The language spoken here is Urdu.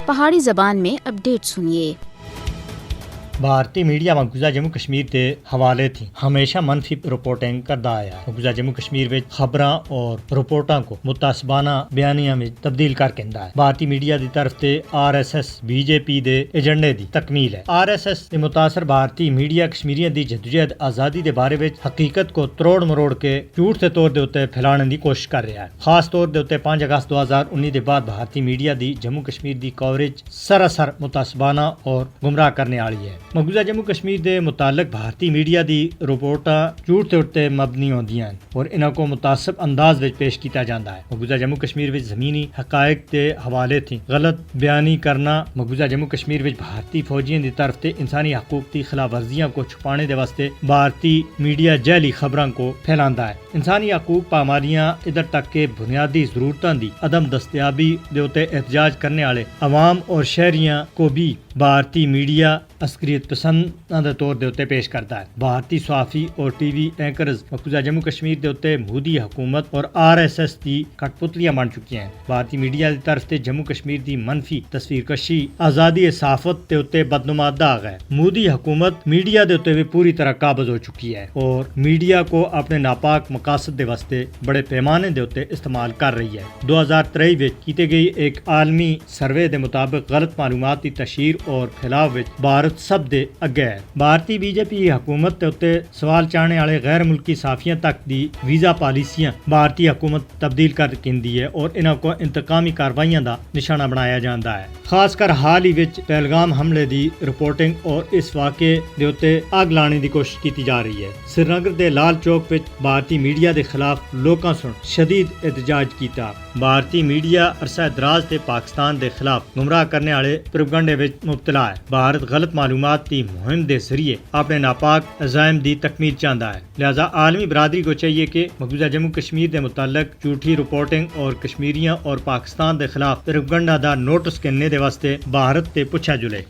پہاڑی زبان میں اپڈیٹ سنیے۔ بھارتی میڈیا مقبوضہ جموں کشمیر کے حوالے تھی ہمیشہ منفی رپورٹنگ کرتا آیا ہے۔ مقبوضہ جموں کشمیر میں خبراں اور رپورٹاں کو متعصبانہ بیانیاں میں تبدیل کر کے ہے۔ بھارتی میڈیا دی طرف تے RSS BJP دے ایجنڈے دی تکمیل ہے۔ RSS دے متاثر بھارتی میڈیا کشمیریاں دی جدوجہد آزادی دے بارے وچ حقیقت کو تروڑ مروڑ کے جھوٹ کے طور دے اوتے پھیلانے دی کوشش کر رہا ہے۔ خاص طور دے اوتے 5 اگست 2019 دے بعد بھارتی میڈیا دی جموں کشمیر دی کوریج سراسر متعصبانہ اور گمراہ کرنے والی ہے۔ مقبوضہ جموں کشمیر دے متعلق بھارتی میڈیا دی رپورٹاں جھوٹ تے اُتے مبنی ہوندیاں ہیں اور انہاں کو متعصب انداز وچ پیش کیتا جاندا ہے۔ مقبوضہ جموں کشمیر وچ زمینی حقائق دے حوالے تھی غلط بیانی کرنا مقبوضہ جموں کشمیر وچ بھارتی فوجیاں دی طرف تے انسانی حقوق دی خلاف ورزیاں کو چھپانے دے واسطے بھارتی میڈیا جعلی خبراں کو پھیلاندا ہے۔ انسانی حقوق پامالیاں ادھر تک کہ بنیادی ضرورتاں دی عدم دستیابی دے اوتے احتجاج کرنے والے عوام اور شہریاں کو بھی بھارتی میڈیا عسکریت پسند دے طور دے اوتے پیش کرتا ہے۔ بھارتی صحافی اور ٹی وی اینکرز مقبوضہ جموں کشمیر دے اوتے مودی حکومت اور RSS دی کٹ پتلیاں بن چکی ہیں۔ بھارتی میڈیا دی طرف تے جموں کشمیر دی منفی تصویر کشی آزادی صحافت دے اوتے بدنما داغ ہے۔ مودی حکومت میڈیا دے اوتے بھی پوری طرح قابض ہو چکی ہے اور میڈیا کو اپنے ناپاک مقاصد دے واسطے بڑے پیمانے دے اوتے استعمال کر رہی ہے۔ 2023 وچ کیتے گئی ایک عالمی سروے دے مطابق غلط معلومات دی تشہیر اور پھیلاؤ وچ بھارت سب دے اگے ہے۔ بھارتی BJP حکومت تے اوتے سوال چاہنے والے غیر ملکی صحافیاں تک دی ویزا پالیسیاں بھارتی حکومت تبدیل کر کیندی ہے اور انہاں کو انتقامی کاروائیاں دا نشانہ بنایا جاندا ہے۔ خاص کر حال ہی وچ پہلگام حملے دی رپورٹنگ اور اس واقعے دے اوتے اگ لانے دی کوشش کیتی جا رہی ہے۔ سری نگر دے لال چوک وچ بھارتی میڈیا دے خلاف لوکاں سن شدید احتجاج کیتا۔ بھارتی میڈیا عرصہ دراز تے پاکستان دے خلاف گمراہ کرنے والے پروپیگنڈے وچ مبتلا ہے۔ بھارت غلط معلومات دی مہم دے ذریعے اپنے ناپاک عزائم دی تکمیل چاہتا ہے، لہذا عالمی برادری کو چاہیے کہ مقبوضہ جموں کشمیر دے متعلق جھوٹی رپورٹنگ اور کشمیریاں اور پاکستان دے خلاف پروپیگنڈا دا نوٹس کرنے دے واسطے بھارت تے پچھا جلے۔